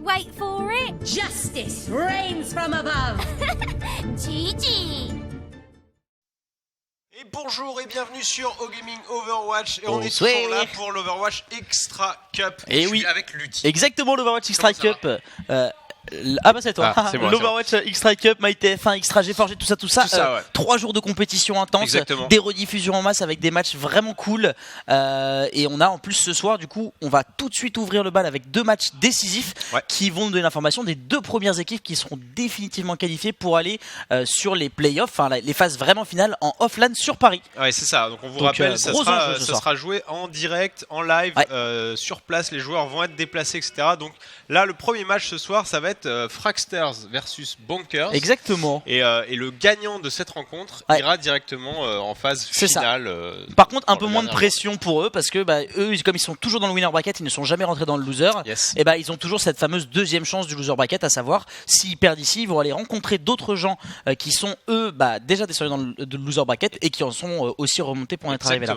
Wait for it. Justice reigns from above. Gigi. Et bonjour et bienvenue sur OGaming Overwatch. Et on est Bonsoir. toujours là pour l'Overwatch Extra Cup. Et Je oui. suis avec Lutti. Exactement, l'Overwatch Extra Comment ça Cup. Ah bah c'est toi. Ah, c'est moi, L'Overwatch Extra Cup, MyTF1, Extra GeForce, tout ça. Tout ça, ouais. 3 jours de compétition intense, Exactement. des rediffusions en masse avec des matchs vraiment cool. Et on a en plus ce soir, du coup, on va tout de suite ouvrir le bal avec 2 matchs décisifs qui vont nous donner l'information des 2 premières équipes qui seront définitivement qualifiées pour aller sur les playoffs, enfin les phases vraiment finales en offline sur Paris. Ouais, c'est ça. Donc on vous Donc, rappelle, ça gros enjeu ce soir. sera joué en direct, en live, sur place. Les joueurs vont être déplacés, etc. Donc là, le premier match ce soir, ça va être Fragsters versus Bonkers. Exactement. Et le gagnant de cette rencontre ira directement en phase C'est finale. Par contre, un pour peu le moins de dernier pression pour eux parce que eux, comme ils sont toujours dans le winner bracket, ils ne sont jamais rentrés dans le loser. Yes. Et ils ont toujours cette fameuse deuxième chance du loser bracket, à savoir s'ils perdent ici, ils vont aller rencontrer d'autres gens qui sont eux déjà descendus dans le loser bracket et qui en sont aussi remontés pour être arrivés là.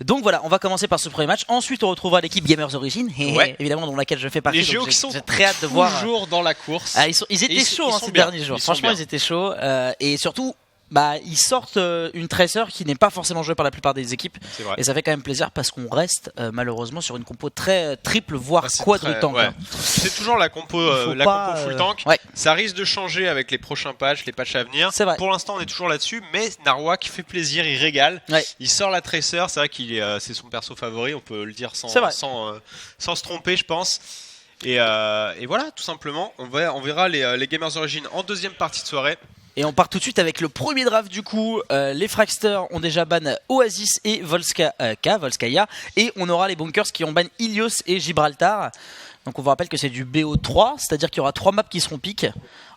Donc voilà, on va commencer par ce premier match. Ensuite, on retrouvera l'équipe Gamers Origin, évidemment dans laquelle je fais partie. Les JO qui sont j'ai très hâte de voir. Toujours dans la course. Ils étaient chauds ces derniers jours. Franchement, ils étaient chauds et surtout. Ils sortent une Tracer qui n'est pas forcément jouée par la plupart des équipes et ça fait quand même plaisir parce qu'on reste malheureusement sur une compo très triple voire quadrutank. C'est toujours la compo full tank. Ça risque de changer avec les prochains patchs, les patchs à venir. Pour l'instant on est toujours là-dessus, mais Narwhal fait plaisir, il régale. Il sort la Tracer, c'est vrai qu'il est, c'est son perso favori, on peut le dire sans se tromper je pense. Et voilà, tout simplement, on verra les Gamers Origin en deuxième partie de soirée. Et on part tout de suite avec le premier draft du coup. Les Fragsters ont déjà ban Oasis et Volskaya. Et on aura les Bonkers qui ont ban Ilios et Gibraltar. Donc on vous rappelle que c'est du BO3, c'est-à-dire qu'il y aura 3 maps qui seront pick.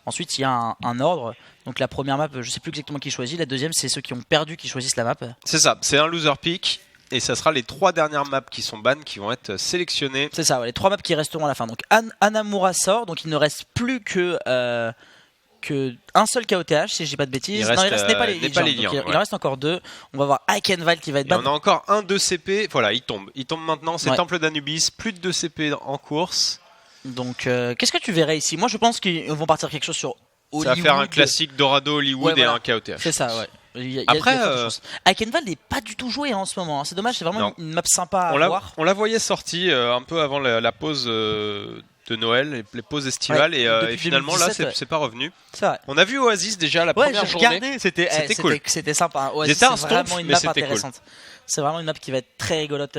Ensuite il y a un ordre. Donc la première map, je sais plus exactement qui choisit. La deuxième, c'est ceux qui ont perdu qui choisissent la map. C'est ça, c'est un loser pick. Et ça sera les 3 dernières maps qui sont ban qui vont être sélectionnées. C'est ça, les 3 maps qui resteront à la fin. Donc Anamura sort, donc il ne reste plus que un seul KOTH si je dis pas de bêtises. Il reste Népal. Il en reste encore 2. On va voir Ikenval qui va être ban. On a encore un 2 CP. Voilà, il tombe maintenant. C'est Temple d'Anubis. Plus de 2 CP en course. Donc qu'est-ce que tu verrais ici? Moi je pense qu'ils vont partir quelque chose sur Hollywood. Ça va faire un classique Dorado Hollywood et un KOTH. C'est ça, ouais. Après, Ikenval n'est pas du tout joué en ce moment. C'est dommage, c'est vraiment une map sympa à voir. On la voyait sortie un peu avant la pause de Noël, les pauses estivales, et finalement 2017, là c'est pas revenu. On a vu Oasis déjà la première journée. C'était cool. C'était sympa. Oasis, c'est vraiment une map intéressante. Cool. C'est vraiment une map qui va être très rigolote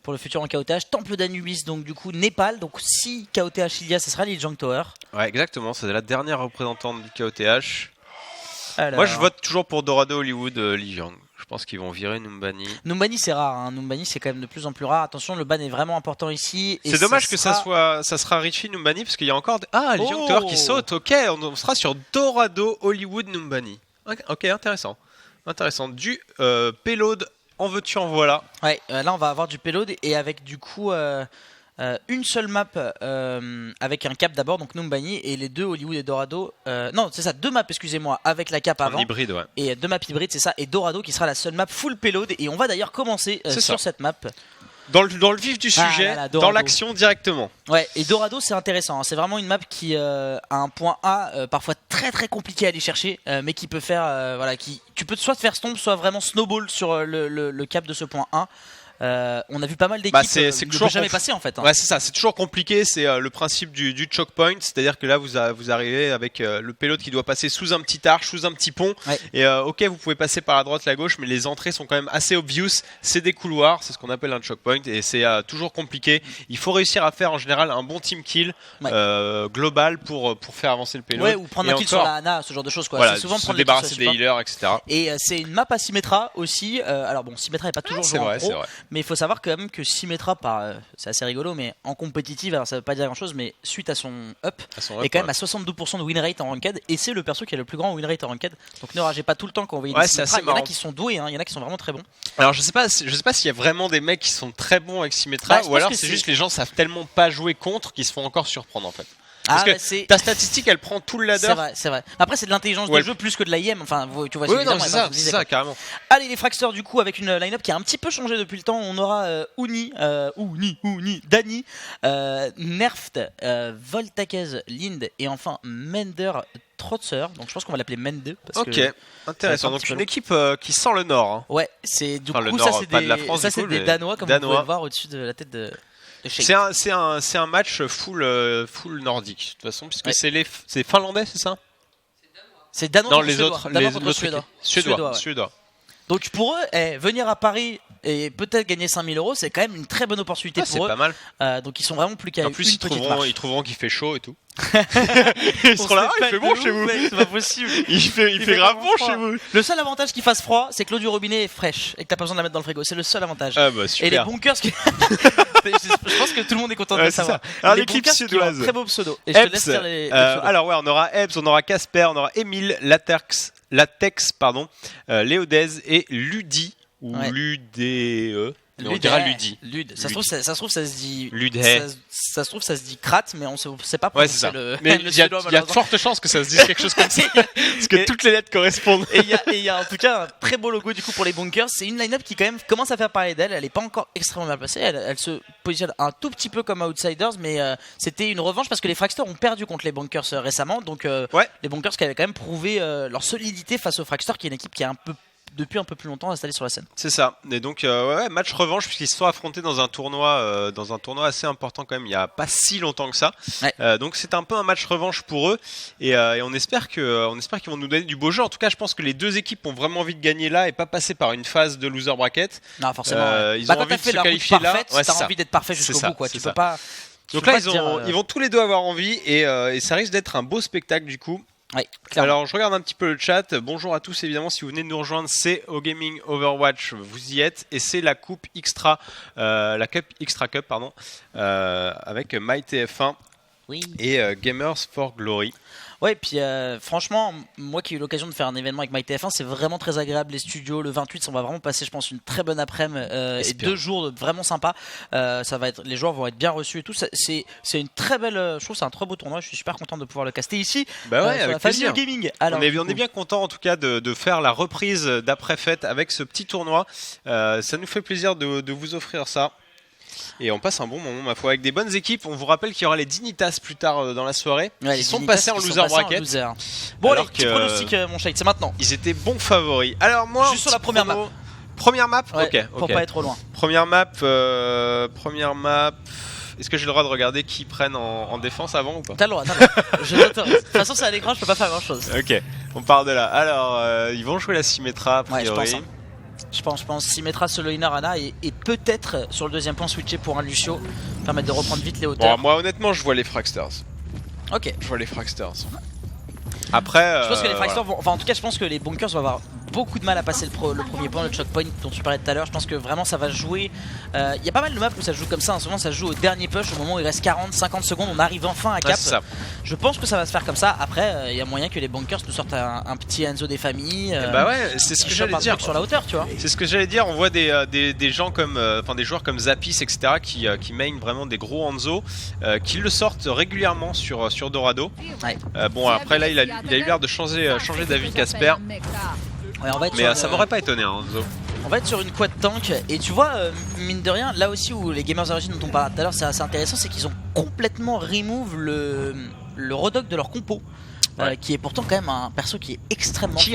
pour le futur en KOTH. Temple d'Anubis, donc du coup Népal. Donc si KOTH il y a, ce sera Lijiang Tower. Ouais, exactement. C'est la dernière représentante du KOTH. Alors... Moi je vote toujours pour Dorado Hollywood Lijiang. Je pense qu'ils vont virer Numbani. Numbani c'est rare, hein. Numbani c'est quand même de plus en plus rare. Attention, le ban est vraiment important ici. C'est dommage que ça sera Richie Numbani parce qu'il y a encore Lijiang Tower qui saute. Ok, on sera sur Dorado Hollywood Numbani. Ok, intéressant. Du payload en veux-tu en voilà. Ouais, là on va avoir du payload et avec du coup une seule map avec un cap d'abord, donc Numbani, et les 2 Hollywood et Dorado. Non, c'est ça, 2 maps, excusez-moi, avec la cap avant. Hybride, ouais. Et 2 maps hybrides, c'est ça, et Dorado qui sera la seule map full payload. Et on va d'ailleurs commencer sur cette map. Dans le vif du sujet, dans l'action directement. Ouais, et Dorado c'est intéressant, hein. C'est vraiment une map qui a un point A parfois très très compliqué à aller chercher, mais qui peut faire, tu peux soit te faire stomp, soit vraiment snowball sur le cap de ce point A. On a vu pas mal d'équipes qui ne peut jamais passer en fait. Ouais, c'est ça, c'est toujours compliqué. C'est le principe du choke point, c'est-à-dire que là vous arrivez avec le payload qui doit passer sous un petit arche, sous un petit pont. Et ok, vous pouvez passer par la droite, la gauche, mais les entrées sont quand même assez obvious. C'est des couloirs, c'est ce qu'on appelle un choke point, et c'est toujours compliqué. Il faut réussir à faire en général un bon team kill global pour faire avancer le payload. Ouais, ou prendre un kill sur la Ana, ce genre de choses quoi. Voilà, c'est souvent se débarrasser des healers, etc. Et c'est une map à Symmetra aussi. Alors bon, Symmetra n'est pas toujours joué en pro. Mais il faut savoir quand même que Symmetra, c'est assez rigolo, mais en compétitive, alors ça veut pas dire grand chose, mais suite à son up, est quand même à 62% de win rate en ranked, et c'est le perso qui a le plus grand win rate en ranked. Donc ne ragez pas tout le temps quand vous voyez des Symmetra. Il y en a qui sont doués, il y en a qui sont vraiment très bons. Alors je sais pas s'il y a vraiment des mecs qui sont très bons avec Symmetra, ou alors c'est juste les gens savent tellement pas jouer contre qu'ils se font encore surprendre en fait. Parce que ta statistique, elle prend tout le ladder. C'est vrai. Après, c'est de l'intelligence de jeu plus que de l'IM. Enfin, tu vois. Oui, non, c'est ça, carrément. Allez, les Fragsters, du coup, avec une line-up qui a un petit peu changé depuis le temps. On aura Uni, Dani, Nerft, Voltakez, Lind et enfin Mender Trotzer. Donc, je pense qu'on va l'appeler Mende. Ok, intéressant. Donc, une équipe qui sent le nord. Hein. Ouais, c'est du coup, ça, c'est des Danois, comme vous pouvez le voir au-dessus de la tête de. C'est un match full nordique de toute façon, puisque c'est finlandais, c'est ça? C'est danois. Non, contre les suédois. autres, Danois les contre autres suédois. Donc pour eux, venir à Paris et peut-être gagner 5000 €, c'est quand même une très bonne opportunité pour eux. C'est pas mal. Donc ils sont vraiment plus qu'à En plus, ils trouveront qu'il fait chaud et tout. Ils seront là, il fait bon chez vous. C'est pas possible. Il fait grave bon chez vous. Le seul avantage qu'il fasse froid, c'est que l'eau du robinet est fraîche et que t'as pas besoin de la mettre dans le frigo. C'est le seul avantage. Ah bah super. Et les bunkers, je pense que tout le monde est content de le savoir. Alors l'équipe suédoise. Très beau pseudo. Et je te laisse dire les pseudos. Alors ouais, on aura Ebbs, on aura Casper, on aura Emile, Latex, Léodez et Ludi ou Ludé. On dira Ludi. Ça se trouve ça se dit. Ça se trouve ça se dit Krat, mais on sait pas. Ouais, c'est ça. Mais il y a de fortes chances que ça se dise quelque chose comme ça, parce que toutes les lettres correspondent. Et il y a en tout cas un très beau logo du coup pour les bunkers. C'est une line-up qui quand même commence à faire parler d'elle. Elle est pas encore extrêmement mal placée. Elle se positionne un tout petit peu comme outsiders, mais c'était une revanche parce que les Fragsters ont perdu contre les bunkers récemment. Donc les bunkers qui avaient quand même prouvé leur solidité face aux Fragsters, qui est une équipe qui est depuis un peu plus longtemps installé sur la scène. C'est ça. Et donc match revanche, puisqu'ils se sont affrontés dans un tournoi assez important quand même, il n'y a pas si longtemps que ça. Donc c'est un peu un match revanche pour eux, et on espère qu'ils vont nous donner du beau jeu. En tout cas, je pense que les deux équipes ont vraiment envie de gagner là et pas passer par une phase de loser bracket. Non, forcément. Ils ont envie de se qualifier là. T'as envie d'être parfait jusqu'au bout, quoi. Tu peux pas. Donc là, ils vont tous les deux avoir envie, et ça risque d'être un beau spectacle du coup. Ouais, alors je regarde un petit peu le chat. Bonjour à tous, évidemment, si vous venez de nous rejoindre, c'est OGaming Overwatch, vous y êtes, et c'est la coupe Extra, la Cup Extra Cup, pardon, avec MyTF1 et Gamers for Glory. Ouais, puis franchement, moi qui ai eu l'occasion de faire un événement avec MyTF1, c'est vraiment très agréable. Les studios, le 28, on va vraiment passer, je pense, une très bonne après-midi et 2 jours vraiment sympas. Les joueurs vont être bien reçus et tout. C'est une très belle, je trouve, c'est un très beau tournoi. Je suis super content de pouvoir le caster ici. Bah ouais, avec plaisir. Gaming. Alors, on est bien content en tout cas de faire la reprise d'après fête avec ce petit tournoi. Ça nous fait plaisir de vous offrir ça. Et on passe un bon moment, ma foi, avec des bonnes équipes. On vous rappelle qu'il y aura les Dignitas plus tard dans la soirée. Ils sont passés en loser bracket. Bon, alors petit pronostic, mon shade, c'est maintenant. Ils étaient bons favoris. Alors moi, juste sur la première map. Première map, ouais, pour pas être trop loin. Première map. Est-ce que j'ai le droit de regarder qui prennent en défense avant ou pas? T'as le droit. Je t'autorise. De toute façon, c'est à l'écran, je peux pas faire grand chose. Ok, on part de là. Alors, ils vont jouer la Symmetra, a priori. Je pense Symmetra solo inner Ana et peut-être sur le deuxième point switcher pour un Lucio, permettre de reprendre vite les hauteurs. Bon, moi honnêtement je vois les Fragsters. Ok. Je vois les Fragsters. Après, je pense que les Fragsters vont... Enfin en tout cas je pense que les bunkers vont avoir beaucoup de mal à passer le premier point, le choke point dont tu parlais tout à l'heure. Je pense que vraiment ça va jouer. Il y a pas mal de maps où ça se joue comme ça. En ce moment ça se joue au dernier push, au moment où il reste 40-50 secondes, on arrive enfin à cap. Je pense que ça va se faire comme ça. Après il y a moyen que les bunkers nous sortent un petit Enzo des familles. Bah ouais, c'est ce que j'allais dire. Sur la hauteur, tu vois. C'est ce que j'allais dire. On voit des gens comme, des joueurs comme Zapis, etc. qui mainent vraiment des gros Enzo, qui le sortent régulièrement sur Dorado. Ouais. Bon après là il a eu l'air de changer d'avis Casper. Ouais, mais ça m'aurait pas étonné, hein, Enzo. On va être sur une quad tank et tu vois, mine de rien, là aussi où les Gamers Origin dont on parlait tout à l'heure, c'est assez intéressant, c'est qu'ils ont complètement remove le Rodog de leur compo. Qui est pourtant quand même un perso qui est extrêmement fort.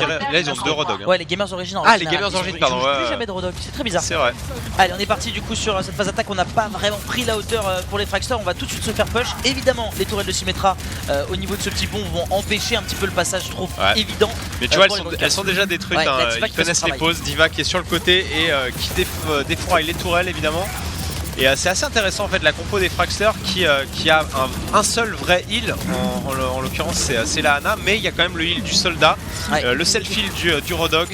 Là ils ont 2 Rodog. Ouais, les Gamers Origin. Les Gamers Origin, pardon. Plus jamais de Rodog, c'est très bizarre. C'est vrai. Allez, on est parti du coup sur cette phase d'attaque. On n'a pas vraiment pris la hauteur pour les Fragsters. On va tout de suite se faire push. Évidemment, les tourelles de Symmetra au niveau de ce petit pont vont empêcher un petit peu le passage, je trouve évident. Mais tu vois, elles sont déjà détruites. Ils connaissent les pauses. Diva qui est sur le côté et qui défouraille les tourelles évidemment. Et c'est assez intéressant en fait la compo des Fragsters qui a un seul vrai heal, en l'occurrence c'est la Ana, mais il y a quand même le heal du soldat, le self-heal du Rodog.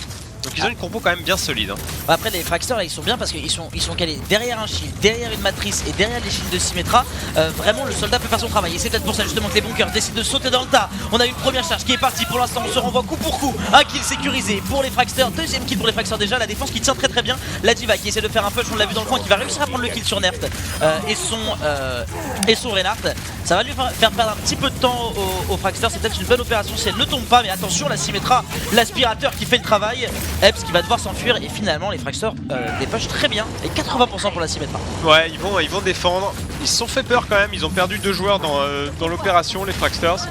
Donc ils ont une compo quand même bien solide. Après les Fraxters ils sont bien parce qu'ils sont calés derrière un shield, derrière une matrice et derrière les shields de Symmetra. Vraiment le soldat peut faire son travail et c'est peut-être pour ça justement que les bunkers décident de sauter dans le tas. On a une première charge qui est partie, pour l'instant on se renvoie coup pour coup. Un kill sécurisé pour les Fraxters, deuxième kill pour les Fraxters déjà, la défense qui tient très bien. La Diva qui essaie de faire un push, on l'a vu dans le coin, qui va réussir à prendre le kill sur Nerf et son Reinhardt. Ça va lui faire perdre un petit peu de temps aux Fraxters, c'est peut-être une bonne opération si elle ne tombe pas, mais attention la Symmetra, l'aspirateur qui fait le travail, Epps qui va devoir s'enfuir et finalement les Fraxters dépushent très bien et 80% pour la Symmetra. Ouais, ils vont défendre, ils se sont fait peur quand même, ils ont perdu 2 joueurs dans l'opération les Fraxters.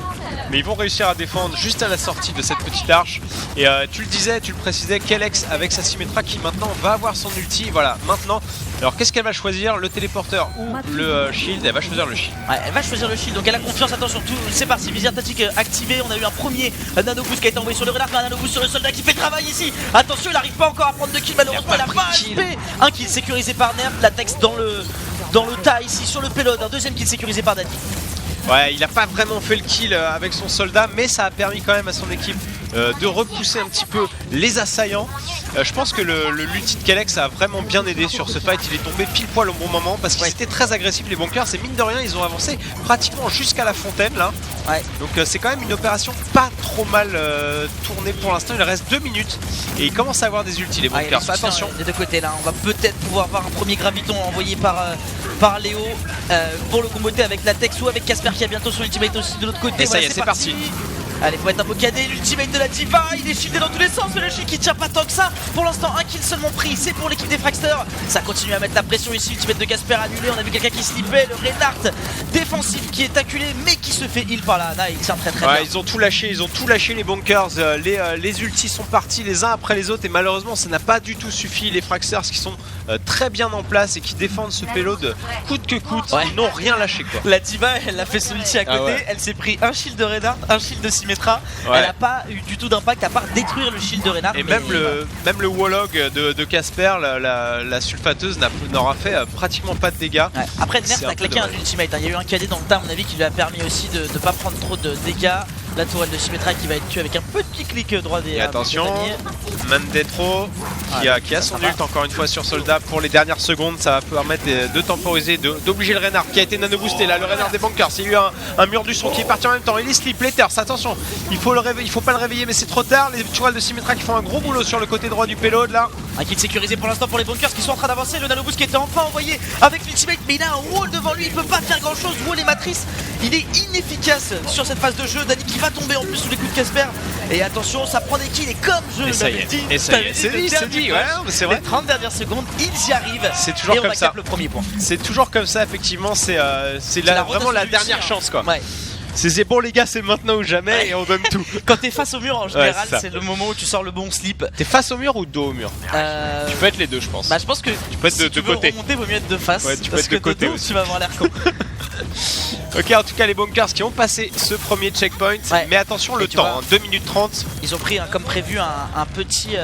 Mais ils vont réussir à défendre juste à la sortie de cette petite arche. Et tu le précisais, Kelex avec sa Symmetra qui maintenant va avoir son ulti. Voilà, maintenant. Alors qu'est-ce qu'elle va choisir, le téléporteur ou le shield? Elle va choisir le shield. Ouais, elle va choisir le shield, donc elle a confiance. Attention, c'est parti, visière tactique activée. On a eu un premier nano boost qui a été envoyé sur le Reinhardt, mais un nano boost sur le soldat qui fait le travail ici. Attention, il n'arrive pas encore à prendre de kill, malheureusement il a pas HP. Un kill sécurisé par Nerf, la Tex dans le tas ici sur le payload. Un deuxième kill sécurisé par Dani. Ouais, il a pas vraiment fait le kill avec son soldat, mais ça a permis quand même à son équipe de repousser un petit peu les assaillants. Je pense que l'ulti de Kelex a vraiment bien aidé sur ce fight. Il est tombé pile poil au bon moment parce qu'ils étaient très agressifs les bunkers. Et mine de rien, ils ont avancé pratiquement jusqu'à la fontaine là. Ouais. Donc c'est quand même une opération pas trop mal tournée pour l'instant. Il reste 2 minutes et ils commencent à avoir des ultis les bunkers. Attention. Des deux côtés là, on va peut-être pouvoir voir un premier graviton envoyé par Léo pour le comboter avec la Tex ou avec Casper qui a bientôt son ultimate aussi de l'autre côté. Et ça y est, c'est parti. Allez, faut être un peu cadé, l'ultimate de la Diva, il est shieldé dans tous les sens, mais le shield qui tient pas tant que ça. Pour l'instant, un kill seulement pris, c'est pour l'équipe des Fraxters. Ça continue à mettre la pression ici, l'ultimate de Casper annulé, on a vu quelqu'un qui slippait, le Reinhardt défensif qui est acculé, mais qui se fait heal par la Ana, il tient très bien. Ils ont tout lâché les bunkers, les ultis sont partis les uns après les autres et malheureusement ça n'a pas du tout suffi. Les Fraxters qui sont très bien en place et qui défendent ce payload coûte que coûte, ils n'ont rien lâché quoi. La Diva, elle a fait son ulti à côté, elle s'est pris un shield de Reinhardt, un shield de Symmetra. Elle n'a pas eu du tout d'impact à part détruire le shield de Reinhardt. Et même le Warlog de Casper, la sulfateuse n'aura fait pratiquement pas de dégâts. Ouais. Après Nerf a claqué un ultimate, il y a eu un KD dans le tas à mon avis qui lui a permis aussi de ne pas prendre trop de dégâts. La tourelle de Symmetra qui va être tuée avec un petit clic droit des. Et attention, Mandetro qui a son ult encore une fois sur soldat pour les dernières secondes. Ça va permettre de temporiser, d'obliger le Reinhardt qui a été nano boosté là, le Reinhardt des bunkers. Il y a eu un mur du son qui est parti en même temps. Il est slip, Letters, attention, il faut pas le réveiller mais c'est trop tard. Les tourelles de Symmetra qui font un gros boulot sur le côté droit du payload là. Un kill sécurisé pour l'instant pour les bunkers qui sont en train d'avancer. Le nano boost qui était enfin envoyé avec l'ultimate, mais il a un wall devant lui, il peut pas faire grand chose. Wall et matrice, il est inefficace sur cette phase de jeu. Dani qui va tomber en plus sous les coups de Casper. Et attention, ça prend des kills et comme je l'avais dit, c'est dit, ouais, c'est vrai. Les 30 dernières secondes, ils y arrivent. C'est toujours comme ça. Le premier point. C'est toujours comme ça, effectivement. C'est vraiment la dernière chance quoi. Ouais. C'est bon les gars, c'est maintenant ou jamais et on donne tout. Quand t'es face au mur en général, c'est le moment où tu sors le bon slip. T'es face au mur ou dos au mur? Tu peux être les deux je pense. Bah je pense que tu peux être si de côté. Remonter, vaut mieux être de face. Ouais, tu peux être de côté aussi. Tu vas avoir l'air con. Ok, en tout cas les bunkers qui ont passé ce premier checkpoint. Ouais. Mais attention le temps, 2 minutes 30. Ils ont pris comme prévu un petit...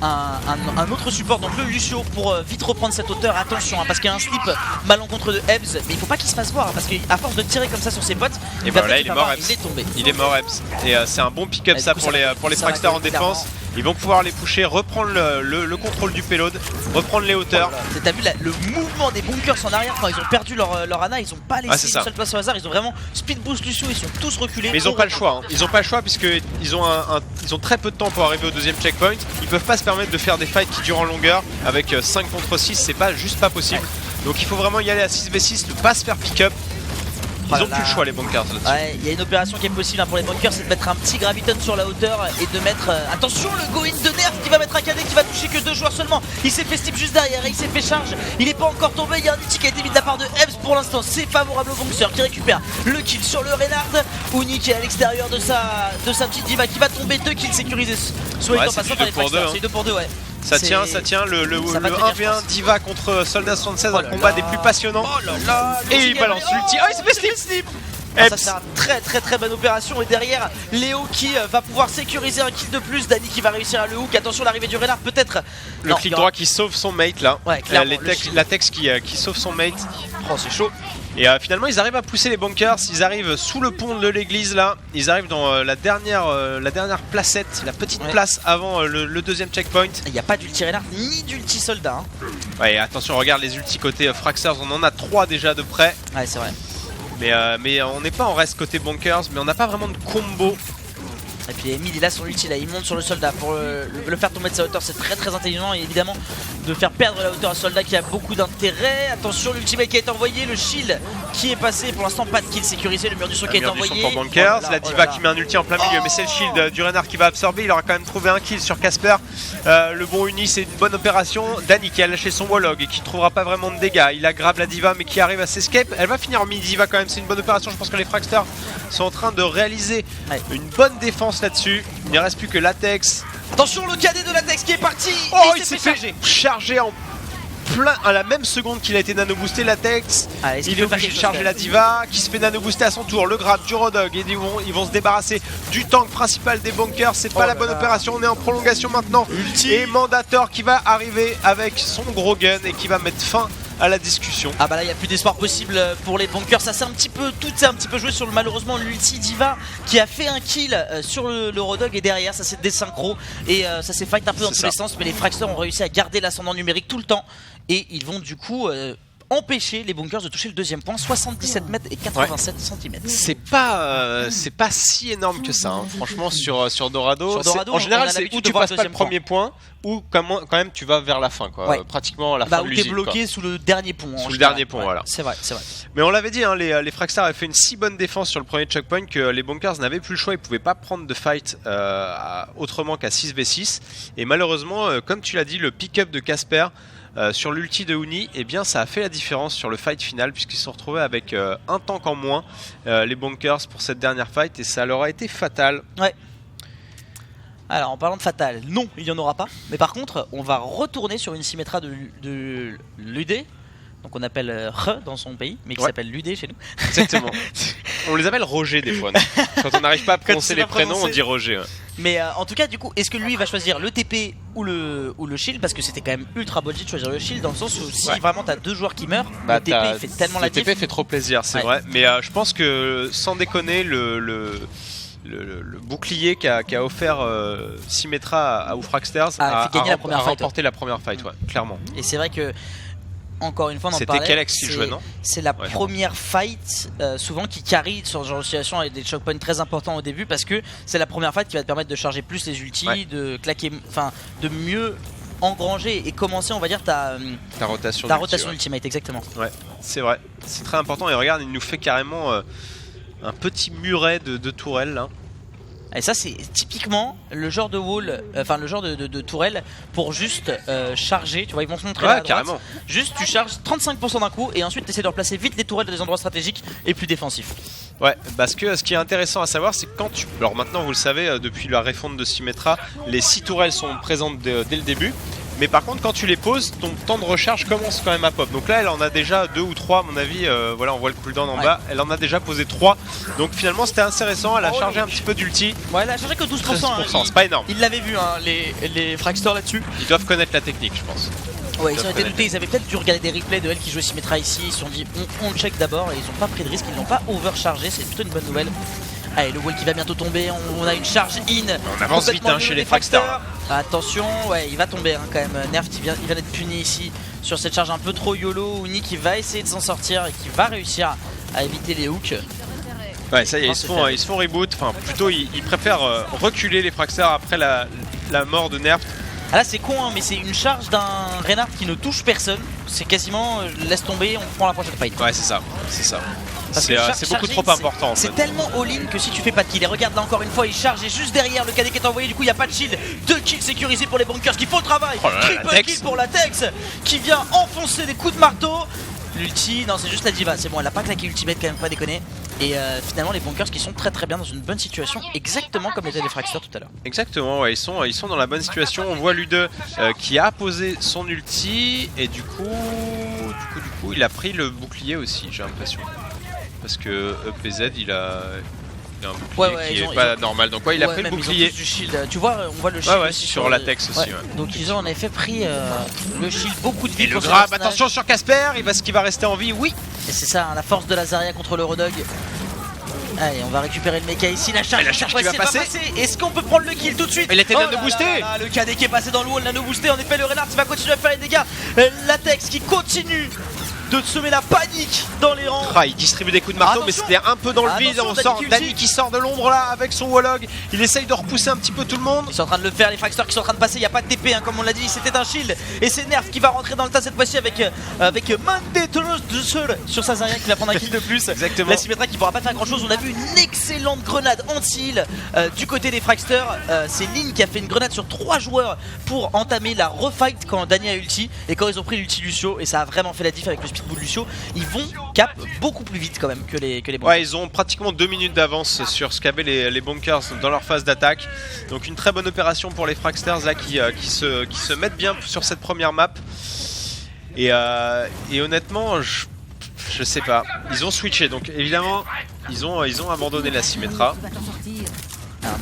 Un autre support, donc le Lucio pour vite reprendre cette hauteur. Attention parce qu'il y a un slip malencontre de Ebbs, mais il faut pas qu'il se fasse voir parce qu'à force de tirer comme ça sur ses potes, et voilà, il est mort. Il est tombé. Il est mort Ebbs. Et c'est un bon pick-up ça pour les Fraxters en défense. Ils vont pouvoir les pusher, reprendre le contrôle du payload, reprendre les hauteurs. T'as vu le mouvement des bunkers en arrière quand ils ont perdu leur Ana, ils ont pas laissé une seule place au hasard, ils ont vraiment speed boost Lucio, ils sont tous reculés. Mais ils ont pas le choix, ils ont pas le choix puisque ils ont très peu de temps pour arriver au deuxième checkpoint. Ils peuvent pas se permettre de faire des fights qui durent en longueur avec 5 contre 6, c'est juste pas possible. Donc il faut vraiment y aller à 6v6, ne pas se faire pick-up. Ils ont plus le choix les bunkers là-dessus. Ouais, il y a une opération qui est possible pour les bunkers, c'est de mettre un petit graviton sur la hauteur et de mettre... attention, le go-in de Nerf qui va mettre un cadet qui va toucher que 2 joueurs seulement. Il s'est fait stip juste derrière et il s'est fait charge. Il est pas encore tombé, il y a un ulti qui a été mis de la part de Ebbs pour l'instant. C'est favorable au bunkers qui récupère le kill sur le Reinhardt. Uni qui est à l'extérieur de sa petite Diva qui va tomber, 2 kills sécurisés. Soit en passant par les Fraxters, c'est 2 pour 2 ouais. Ça tient, le 1v1 Diva contre Soldat 76, un combat des plus passionnants. Et il balance l'ulti. Oh, il s'est fait slip. Ça c'est une très bonne opération et derrière Léo qui va pouvoir sécuriser un kill de plus. Dani qui va réussir à le hook. Attention l'arrivée du Reinhardt peut-être. Clic droit qui sauve son mate là. Ouais, la Tex qui sauve son mate. Oh c'est chaud. Et finalement ils arrivent à pousser les bunkers, ils arrivent sous le pont de l'église là, ils arrivent dans la dernière placette, la petite place avant le deuxième checkpoint. Il n'y a pas d'ulti Reinhardt ni d'ulti soldat. Hein. Ouais, attention, regarde les ultis côté Fraxters, on en a 3 déjà de près. Ouais, c'est vrai. Mais on n'est pas en reste côté bunkers, mais on n'a pas vraiment de combo. Et puis Emile il a son ulti là, il monte sur le soldat pour le faire tomber de sa hauteur, c'est très intelligent et évidemment de faire perdre la hauteur à soldat qui a beaucoup d'intérêt. Attention, l'ultimate qui a été envoyé, le shield qui est passé, pour l'instant pas de kill sécurisé, le mur du son qui a été envoyé. Pour bunkers, la diva qui met un ulti en plein milieu, mais c'est le shield du Reinhardt qui va absorber, il aura quand même trouvé un kill sur Casper. Le bon uni, c'est une bonne opération. Danny qui a lâché son Warlog et qui trouvera pas vraiment de dégâts, il aggrave la diva mais qui arrive à s'escape. Elle va finir en mini-diva quand même, c'est une bonne opération, je pense que les Fraxters sont en train de réaliser une bonne défense là-dessus. Il ne reste plus que Latex. Attention, le cadet de Latex qui est parti. Oh, il s'est fait charger en plein à la même seconde qu'il a été nano boosté. Latex, il est obligé de charger la diva qui se fait nano booster à son tour. Le grab du Rodog et ils vont se débarrasser du tank principal des bunkers. C'est pas la bonne opération. On est en prolongation maintenant. Et Mandator qui va arriver avec son gros gun et qui va mettre fin à la discussion. Ah bah là il n'y a plus d'espoir possible pour les bunkers. Ça s'est tout s'est un petit peu joué sur malheureusement l'ulti diva qui a fait un kill sur le Rodog et derrière ça s'est désynchro et ça s'est fight un peu dans tous les sens, mais les Fraxters ont réussi à garder l'ascendant numérique tout le temps et ils vont du coup empêcher les bunkers de toucher le deuxième point, 77 mètres et 87 cm. C'est pas si énorme que ça, hein. Franchement sur Dorado, en général c'est où tu passes pas le premier point ou quand même tu vas vers la fin quoi, pratiquement à la fin de l'usine. Où t'es bloqué sous le dernier pont. Sous le dernier pont, voilà. C'est vrai. Mais on l'avait dit, hein, les Fraxters avaient fait une si bonne défense sur le premier checkpoint que les bunkers n'avaient plus le choix, ils pouvaient pas prendre de fight autrement qu'à 6v6. Et malheureusement, comme tu l'as dit, le pick-up de Casper sur l'ulti de Uni, eh bien ça a fait la différence sur le fight final puisqu'ils se sont retrouvés avec un tank en moins, les bunkers pour cette dernière fight, et ça leur a été fatal. Ouais. Alors en parlant de fatal, non il n'y en aura pas, mais par contre on va retourner sur une Symmetra de l'UD. Donc on appelle Re dans son pays, mais qui s'appelle l'UD chez nous. Exactement. On les appelle Roger des fois. Quand on n'arrive pas à prononcer les prénoms, on dit Roger. Ouais. Mais en tout cas, du coup, est-ce que lui va choisir le TP ou le shield? Parce que c'était quand même ultra budget de choisir le shield, dans le sens où si vraiment t'as deux joueurs qui meurent, le TP il fait tellement la diff. Le TP fait trop plaisir, c'est vrai. Mais je pense que sans déconner, le bouclier qu'a offert Symmetra à Fraxters a remporté la première fight, clairement. Et c'est vrai que encore une fois, on en parlait. C'était Kalex qui jouait, non? C'est la première fight souvent qui carry sur ce genre de situation avec des choke points très importants au début, parce que c'est la première fight qui va te permettre de charger plus les ultis, de claquer, enfin de mieux engranger et commencer, on va dire, ta rotation ultimate, exactement. Ouais, c'est vrai, c'est très important. Et regarde, il nous fait carrément un petit muret de tourelle là. Et ça c'est typiquement le genre de wall, enfin le genre de tourelle pour juste charger, tu vois, ils vont se montrer là à droite. Carrément. Juste tu charges 35% d'un coup et ensuite tu essaies de replacer vite les tourelles dans des endroits stratégiques et plus défensifs. Ouais, parce que ce qui est intéressant à savoir, c'est que quand tu... Alors maintenant vous le savez, depuis la refonte de Symmetra, les 6 tourelles sont présentes dès le début. Mais par contre quand tu les poses, ton temps de recharge commence quand même à pop. Donc là elle en a déjà 2 ou 3 à mon avis, voilà, on voit le cooldown en bas. Elle en a déjà posé 3. Donc finalement c'était intéressant, elle a chargé un petit peu d'ulti. Ouais, elle a chargé que 12%, c'est pas énorme. Ils l'avaient vu hein, les Fraxters là-dessus. Ils doivent connaître la technique je pense. Ouais, ils ont été doutés, ils avaient peut-être dû regarder des replays de elle qui jouait Symmetra ici. Ils se sont dit on le check d'abord et ils ont pas pris de risque, ils l'ont pas overchargé, c'est plutôt une bonne nouvelle. Allez, le wall qui va bientôt tomber, on a une charge in. On avance vite hein, chez les Fraxters. Attention, ouais, il va tomber hein, quand même. Nerf il vient d'être puni ici sur cette charge un peu trop YOLO. Uni qui va essayer de s'en sortir et qui va réussir à éviter les hooks. Ouais, ça y est, ils se font reboot. Enfin, plutôt, ils préfèrent reculer les Fraxters après la mort de Nerf. Ah là c'est con hein, mais c'est une charge d'un Reinhardt qui ne touche personne. C'est quasiment laisse tomber, on prend la prochaine fight. Ouais, c'est ça. C'est beaucoup trop important en fait. C'est tellement all-in que si tu fais pas de kill, et regarde là encore une fois il charge et juste derrière le cadet qui est envoyé, du coup il n'y a pas de shield. 2 kills sécurisés pour les bunkers qui font le travail. Triple kill pour Latex qui vient enfoncer des coups de marteau. L'ulti, non c'est juste la diva, c'est bon, elle a pas claqué ultimate quand même, pas déconner. Et finalement les bunkers qui sont très bien dans une bonne situation, exactement comme étaient les Fraxters tout à l'heure. Exactement, ouais, ils sont dans la bonne situation. On voit Lude qui a posé son ulti et du coup il a pris le bouclier aussi, j'ai l'impression. Parce que EPZ il a un bouclier qui est pas normal. Donc il a pris le bouclier. Du shield. Tu vois, on voit le shield aussi sur latex aussi. Donc ils ont en effet pris le shield, beaucoup de vie. Et le grab, attention sur Casper, qui va rester en vie, oui. Et c'est ça, la force de la Zarya contre le Rodog. Allez, on va récupérer le mecha ici, la charge qui va passer. Est-ce qu'on peut prendre le kill tout de suite? Il était nano boosté. Le KD qui est passé dans le wall, nano boosté. En effet, le Reinhardt va continuer à faire les dégâts. Latex qui continue de semer la panique dans les rangs. Il distribue des coups de marteau, mais c'était un peu dans le vide. On sort Dani qui sort de l'ombre là avec son Wallog. Il essaye de repousser un petit peu tout le monde. Ils sont en train de le faire, les Fragsters qui sont en train de passer. Il n'y a pas de TP, comme on l'a dit, c'était un shield. Et c'est Nerf qui va rentrer dans le tas cette fois-ci avec Monday sur sa Zarya qui va prendre un kill de plus. Exactement. La Symmetra qui ne pourra pas faire grand chose. On a vu une excellente grenade anti-heal du côté des Fragsters. C'est Lynn qui a fait une grenade sur 3 joueurs pour entamer la refight quand Dani a ulti. Et quand ils ont pris l'ulti Lucio, et ça a vraiment fait la diff avec le speedball Lucio, ils vont cap beaucoup plus vite quand même que les bunkers. Ouais, ils ont pratiquement 2 minutes d'avance sur ce qu'avaient les bunkers dans leur phase d'attaque. Donc une très bonne opération pour les Fragsters là qui se mettent bien sur cette première map. Et honnêtement, je sais pas. Ils ont switché, donc évidemment ils ont abandonné la Symmetra. Alors,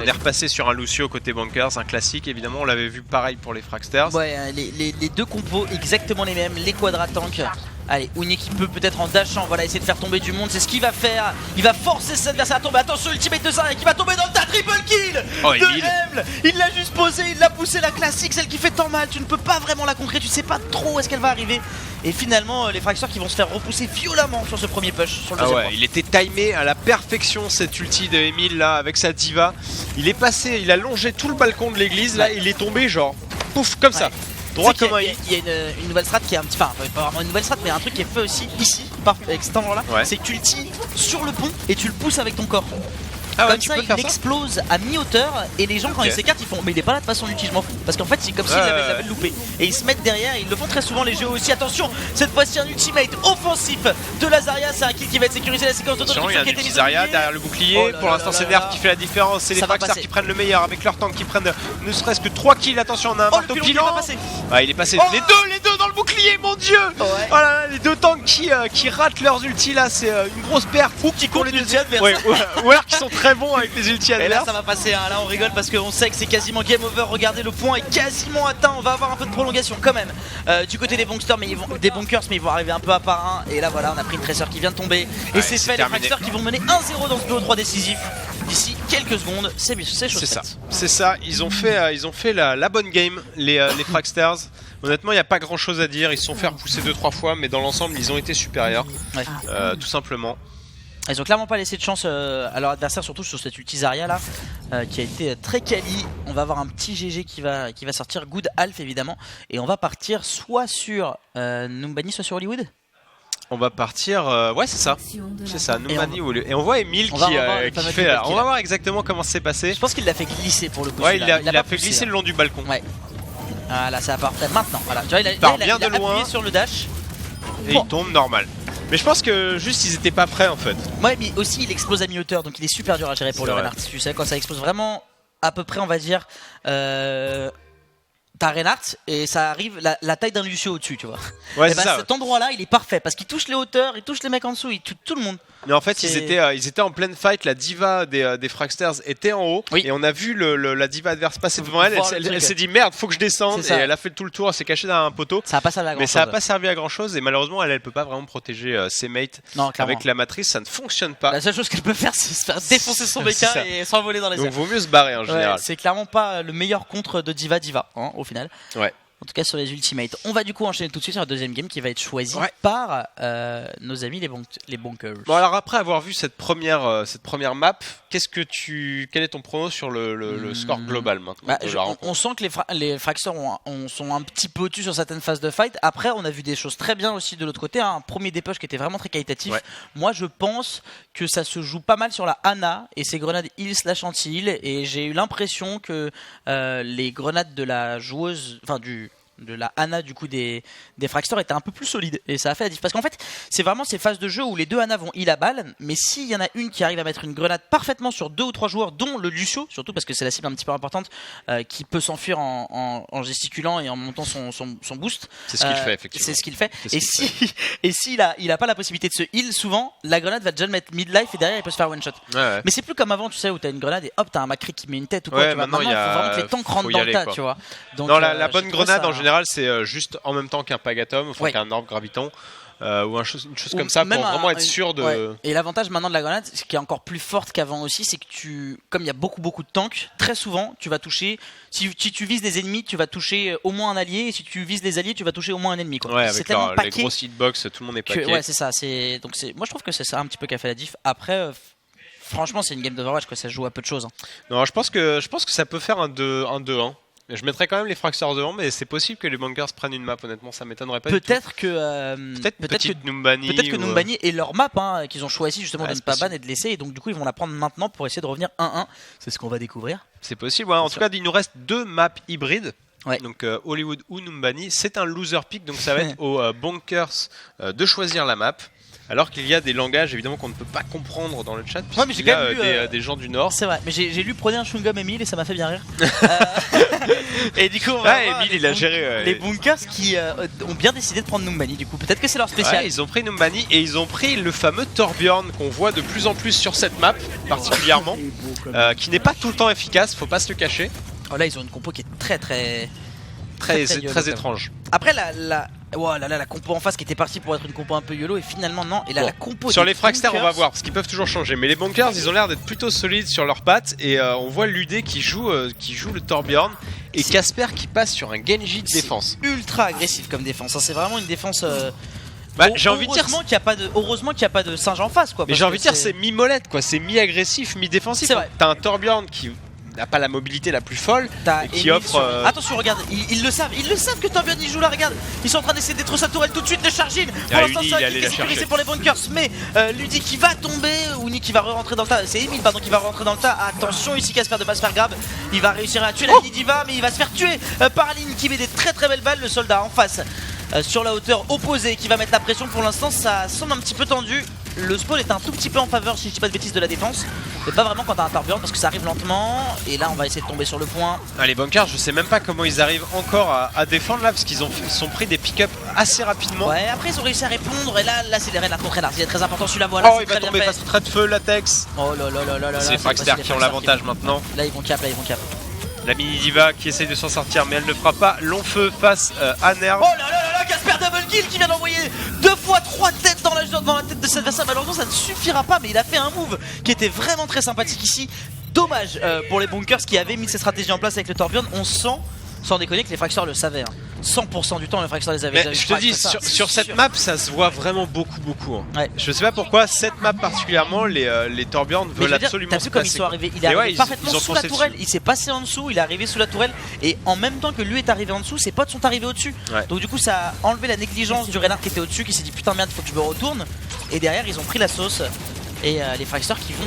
on est repassé sur un Lucio côté bunkers, un classique évidemment, on l'avait vu pareil pour les Fragsters. Ouais, les deux compos exactement les mêmes, les quadratanks. Allez, Uni qui peut peut-être en dashant, voilà, essayer de faire tomber du monde, c'est ce qu'il va faire. Il va forcer ses adversaires à tomber. Attention, ultimate de Zarya qui va tomber dans le tas, triple kill de Emile. Il l'a juste posé, il l'a poussé, la classique, celle qui fait tant mal. Tu ne peux pas vraiment la contrer, tu sais pas trop où est-ce qu'elle va arriver. Et finalement, les Fragsters qui vont se faire repousser violemment sur ce premier push, sur le deuxième point. Il était timé à la perfection cette ulti de Emile là avec sa diva. Il est passé, il a longé tout le balcon de l'église, là il est tombé genre pouf comme ça. Droit comme un hit. Il y a une nouvelle strat qui est un petit, enfin pas vraiment une nouvelle strat, mais un truc qui est fait aussi ici, avec cet endroit là, c'est que tu le tires sur le pont et tu le pousses avec ton corps. Comme ça, il explose à mi-hauteur et les gens quand ils s'écartent ils font mais il est pas là de façon utile, je m'en fous. Parce qu'en fait c'est comme s'ils l'avaient loupé. Et ils se mettent derrière et ils le font très souvent les jeux aussi. Attention, cette fois-ci un ultimate offensif de la Zarya, c'est un kill qui va être sécurisé la séquence d'autodestruction qui a été mise Zarya derrière le bouclier. Pour l'instant c'est Nerf qui fait la différence. C'est les Fragsters qui prennent le meilleur avec leur tank qui prennent ne serait-ce que 3 kills. Attention, on a un marteau pilant. Il est passé. Les deux dans le bouclier, mon dieu. Voilà, les deux tanks qui ratent leurs ultis là, c'est une grosse perte. Ou qui comptent l'ulti adverse. Ou alors qui sont très bons avec les ultis. Et là ça va passer, hein. Là on rigole parce qu'on sait que c'est quasiment game over. Regardez, le point est quasiment atteint. On va avoir un peu de prolongation quand même du côté des bunkers, mais ils vont arriver un peu à part un. Et là voilà, on a pris une Tracer qui vient de tomber. Et c'est fait, les Fragsters qui vont mener 1-0 dans ce BO3 décisif. D'ici quelques secondes, c'est chose faite. C'est ça, ils ont fait la bonne game, les Fragsters. Honnêtement, il n'y a pas grand chose à dire. Ils se sont fait repousser 2-3 fois, mais dans l'ensemble, ils ont été supérieurs. Tout simplement. Ils ont clairement pas laissé de chance à leur adversaire, surtout sur cette ulti Zarya là, qui a été très quali. On va avoir un petit GG qui va sortir, Good Alf évidemment, et on va partir soit sur Numbani, soit sur Hollywood. On va partir, ouais c'est ça, Numbani et on voit Emile qui fait. On va voir exactement comment c'est passé. Je pense qu'il l'a fait glisser pour le coup. Ouais, il a fait glisser le long du balcon. Ouais. Voilà, ça va partir maintenant. Voilà, tu vois, il part bien de loin sur le dash. Et il tombe normal. Mais je pense que juste ils étaient pas prêts en fait. Ouais, mais aussi il explose à mi-hauteur, donc il est super dur à gérer pour le Reinhardt. Tu sais, quand ça explose vraiment à peu près, on va dire, t'as Reinhardt et ça arrive la taille d'un Lucio au-dessus, tu vois. Ouais, cet endroit-là, il est parfait parce qu'il touche les hauteurs, il touche les mecs en dessous, il touche tout le monde. Mais en fait, ils étaient en pleine fight. La diva des Fragsters était en haut. Et on a vu la diva adverse passer devant elle. Elle s'est dit merde, faut que je descende. Et elle a fait tout le tour. Elle s'est cachée derrière un poteau. Ça a pas servi à grand chose. Mais ça n'a pas servi à grand chose. Et malheureusement, elle peut pas vraiment protéger ses mates. Non, avec la matrice, ça ne fonctionne pas. La seule chose qu'elle peut faire, c'est se faire défoncer son mecha et s'envoler dans les airs. Donc, vaut mieux se barrer en général. C'est clairement pas le meilleur contre de diva, hein, au final. Ouais. En tout cas sur les ultimates. On va du coup enchaîner tout de suite sur la deuxième game qui va être choisie par nos amis les bunkers. Bon, alors après avoir vu cette première map, quel est ton prono sur le score global maintenant? On sent que les Fragsters sont un petit peu au-dessus sur certaines phases de fight. Après on a vu des choses très bien aussi de l'autre côté, un premier dépush qui était vraiment très qualitatif. Moi je pense que ça se joue pas mal sur la Ana et ses grenades heal/anti-heal, et j'ai eu l'impression que les grenades de la joueuse, enfin de la Ana du coup des Fragsters était un peu plus solide et ça a fait la diff parce qu'en fait c'est vraiment ces phases de jeu où les deux Ana vont heal à balle, mais s'il y en a une qui arrive à mettre une grenade parfaitement sur 2 ou 3 joueurs, dont le Lucio surtout parce que c'est la cible un petit peu importante, qui peut s'enfuir en gesticulant et en montant son boost, c'est ce qu'il fait effectivement, c'est ce qu'il fait, et s'il a pas la possibilité de se heal, souvent la grenade va déjà le mettre mid-life et derrière il peut se faire one shot. Mais c'est plus comme avant, tu sais, où t'as une grenade et hop t'as un Macri qui met une tête ou quoi, maintenant il faut vraiment que les tanks rentrent dans le tas, tu vois. Donc, non, la bonne grenade en général c'est juste en même temps qu'un Pagatom, enfin qu'un orbe graviton, ou une chose comme ça pour vraiment être sûr de... Et l'avantage maintenant de la grenade, ce qui est encore plus forte qu'avant aussi, c'est que comme il y a beaucoup de tanks, très souvent tu vas toucher, si tu vises des ennemis tu vas toucher au moins un allié, et si tu vises des alliés tu vas toucher au moins un ennemi, quoi. Ouais, avec les grosses hitbox, tout le monde est paqué. Ouais, c'est ça, donc moi je trouve que c'est ça un petit peu qui a fait la diff. Après franchement c'est une game d'Overwatch, quoi, ça joue à peu de choses. Non, je pense que ça peut faire un 2-1. Je mettrais quand même les Fragsters devant, mais c'est possible que les Bunkers prennent une map, honnêtement, ça m'étonnerait pas. Peut-être que Numbani et leur map qu'ils ont choisi justement de ne pas ban et de laisser, et donc du coup ils vont la prendre maintenant pour essayer de revenir 1-1. C'est ce qu'on va découvrir. C'est possible, en tout cas il nous reste 2 maps hybrides. Donc Hollywood ou Numbani, c'est un loser pick, donc ça va être aux Bunkers de choisir la map. Alors qu'il y a des langages évidemment qu'on ne peut pas comprendre dans le chat, puisqu'il y a des gens du Nord. C'est vrai, mais j'ai lu prenez un chewing-gum Emile et ça m'a fait bien rire. Et du coup, Emile il a géré. Les Bunkers qui ont bien décidé de prendre Numbani, du coup, peut-être que c'est leur spécial. Ils ont pris Numbani et ils ont pris le fameux Torbjorn qu'on voit de plus en plus sur cette map, particulièrement, qui n'est pas tout le temps efficace, faut pas se le cacher. Oh là, ils ont une compo qui est très étrange. Après la compo en face qui était partie pour être une compo un peu YOLO et finalement non, et là la compo sur les Fragsters on va voir parce qu'ils peuvent toujours changer, mais les Bunkers ils ont l'air d'être plutôt solides sur leurs pattes, et on voit Ludé qui joue le Torbjorn et Casper qui passe sur un Genji de défense. Ultra agressif comme défense, c'est vraiment une défense j'ai envie de dire heureusement qu'il n'y a pas de singe en face, quoi. Mais j'ai envie de dire c'est mi-molette, quoi, c'est mi-agressif, mi-défensif. T'as un Torbjorn qui n'a pas la mobilité la plus folle et qui offre Attention, regarde, ils le savent que Torbjorn il joue là, regarde, ils sont en train d'essayer de détruire sa tourelle tout de suite, de charge in. Pour l'instant ça va être sécurisé pour les Bunkers, mais Ludi qui va tomber, ou Nick qui va re-rentrer dans le tas, c'est Emile pardon qui va rentrer dans le tas. Attention ici Casper de pas se faire grab, il va réussir à tuer la Diva, mais il va se faire tuer par Aline qui met des très belles balles, le soldat en face sur la hauteur opposée qui va mettre la pression. Pour l'instant ça semble un petit peu tendu. Le spawn est un tout petit peu en faveur, si je dis pas de bêtises, de la défense, mais pas vraiment quand t'as un Torbjorn parce que ça arrive lentement. Et là on va essayer de tomber sur le point. Les Bunkers, je sais même pas comment ils arrivent encore à défendre là, parce qu'ils sont pris des pick-up assez rapidement. Ouais, après ils ont réussi à répondre, et là c'est les raids contre Renard, il est très important celui-là. Voilà, il va tomber face au trait de feu, Latex. Oh là. C'est les Fragsters qui ont l'avantage maintenant. Là ils vont cap. La mini Diva qui essaye de s'en sortir, mais elle ne fera pas long feu face à Nerv. Oh là, Casper double kill qui vient d'envoyer 2 fois 3 têtes dans la tête de cet adversaire. Malheureusement ça ne suffira pas, mais il a fait un move qui était vraiment très sympathique ici. Dommage pour les Bunkers qui avaient mis ces stratégies en place avec le Torbjorn. On sent, sans déconner, que les Fragsters le savaient. 100% du temps les Fragsters les avaient. Mais je te dis, sur cette map ça se voit vraiment beaucoup. Je sais pas pourquoi cette map particulièrement les Torbjorn veulent absolument. T'as vu comme ils sont arrivés, il est arrivé parfaitement sous la tourelle, il s'est passé en dessous, il est arrivé sous la tourelle, et en même temps que lui est arrivé en dessous, ses potes sont arrivés au-dessus. Donc du coup ça a enlevé la négligence du Renard qui était au-dessus, qui s'est dit putain merde, faut que je me retourne, et derrière ils ont pris la sauce. Et les Fragsters qui vont,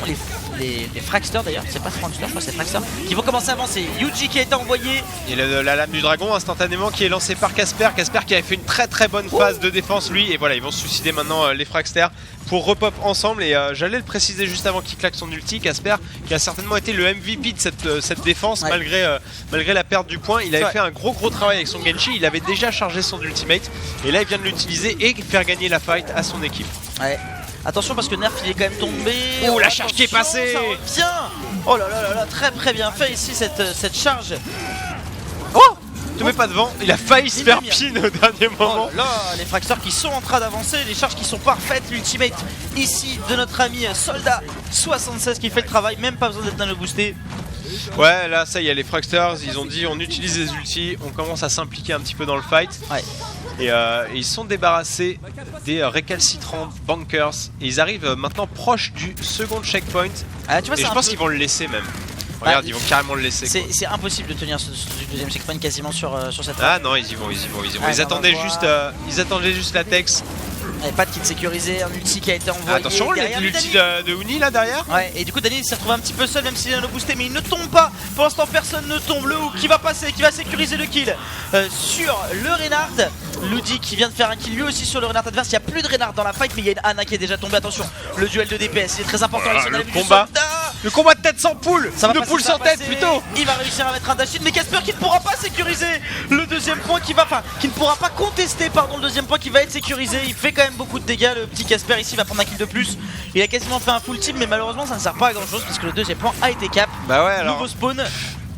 les Fragsters d'ailleurs, c'est pas Fragsters, je crois que c'est Fragsters, qui vont commencer à avancer. Yuji qui a été envoyé. Et la lame du dragon instantanément qui est lancée par Casper. Casper qui avait fait une très bonne phase de défense lui. Et voilà, ils vont se suicider maintenant les Fragsters pour repop ensemble. Et j'allais le préciser juste avant qu'il claque son ulti. Casper qui a certainement été le MVP de cette défense malgré la perte du point. Il avait fait un gros travail avec son Genji. Il avait déjà chargé son ultimate. Et là il vient de l'utiliser et faire gagner la fight à son équipe. Attention parce que Nerf il est quand même tombé. Oh la charge qui est passée. Bien. Oh là, très bien fait ici cette charge. Oh, te mets pas devant. Il a failli se faire pin au dernier moment. Oh là, les Fragsters qui sont en train d'avancer, les charges qui sont parfaites. L'ultimate ici de notre ami Soldat 76 qui fait le travail, même pas besoin d'être nano boosté. Ouais, là ça y est, les Fragsters ils ont dit on utilise les ultis, on commence à s'impliquer un petit peu dans le fight. Et ils sont débarrassés des récalcitrants Bunkers. Et ils arrivent maintenant proche du second checkpoint. Tu vois, et je pense qu'ils vont le laisser même. Regarde, ils vont carrément le laisser. C'est impossible de tenir ce deuxième checkpoint quasiment sur cette. Non, ils y vont. Ils attendaient juste Latex Et pas de kit sécurisé, un ulti qui a été envoyé. Attention, l'ulti de Uni là derrière. Ouais, et du coup Dani s'est retrouvé un petit peu seul, même s'il a le boosté, mais il ne tombe pas. Pour l'instant, personne ne tombe. Le hook qui va passer, qui va sécuriser le kill sur le Reinhardt. Ludi qui vient de faire un kill lui aussi sur le Reinhardt adverse. Il n'y a plus de Reinhardt dans la fight, mais il y a une Ana qui est déjà tombée. Attention, le duel de DPS, c'est très important. Le combat de tête sans poule. De poule sans tête plutôt. Il va réussir à mettre un dash in, mais Casper qui ne pourra pas sécuriser le deuxième point qui ne pourra pas contester le deuxième point qui va être sécurisé. Il fait quand même beaucoup de dégâts. Le petit Casper ici va prendre un kill de plus. Il a quasiment fait un full team, mais malheureusement ça ne sert pas à grand chose puisque le deuxième point a été cap. Bah ouais, alors. Nouveau spawn.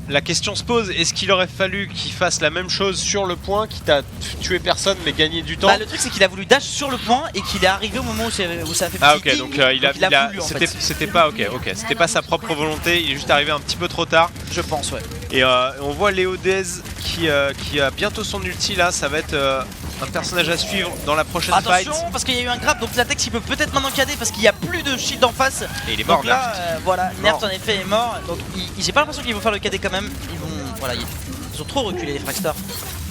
La question se pose, est-ce qu'il aurait fallu qu'il fasse la même chose sur le point, quitte à tuer personne mais gagner du temps? Bah, le truc c'est qu'il a voulu dash sur le point et qu'il est arrivé au moment où ça a fait petit. Ah ok, donc c'était pas c'était pas sa propre volonté, il est juste arrivé un petit peu trop tard. Je pense, ouais. Et on voit Léodez qui a bientôt son ulti là, ça va être un personnage à suivre dans la prochaine fight. Attention parce qu'il y a eu un grab, donc Zatex il peut peut-être maintenant cader parce qu'il n'y a plus de shield en face. Et il est mort. Donc là, voilà, Nerf en effet est mort. Donc j'ai pas l'impression qu'ils vont faire le KD quand même. Ils ont trop reculé les Fragsters.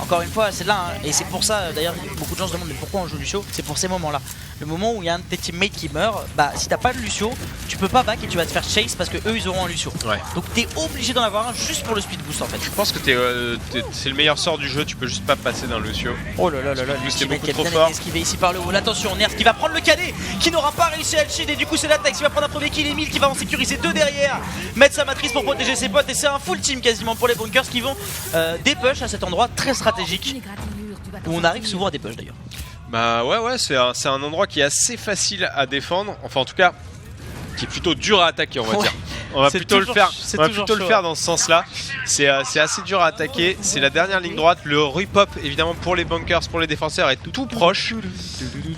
Encore une fois, c'est là, hein, et c'est pour ça d'ailleurs beaucoup de gens se demandent mais pourquoi on joue Lucio. C'est pour ces moments-là. Le moment où il y a un de tes teammates qui meurt, bah si t'as pas de Lucio, tu peux pas back et tu vas te faire chase parce que eux ils auront un Lucio. Ouais. Donc t'es obligé d'en avoir un juste pour le speed boost en fait. Je pense que c'est le meilleur sort du jeu, tu peux juste pas passer d'un Lucio. Oh là là là là, c'est beaucoup qui a trop bien fort. été esquivé ici par le haut. Attention, Nerf qui va prendre le cadet, qui n'aura pas réussi à le shield et du coup c'est Latex qui va prendre un premier kill. Emile qui va en sécuriser deux derrière, mettre sa matrice pour protéger ses potes et c'est un full team quasiment pour les bunkers qui vont dépush à cet endroit très stratégique où on arrive souvent à dépush d'ailleurs. Bah ouais, c'est un endroit qui est assez facile à défendre, enfin en tout cas qui est plutôt dur à attaquer on va dire. On va plutôt le faire dans ce sens-là. C'est assez dur à attaquer. C'est la dernière ligne droite. Le repop évidemment pour les bunkers, pour les défenseurs est tout proche.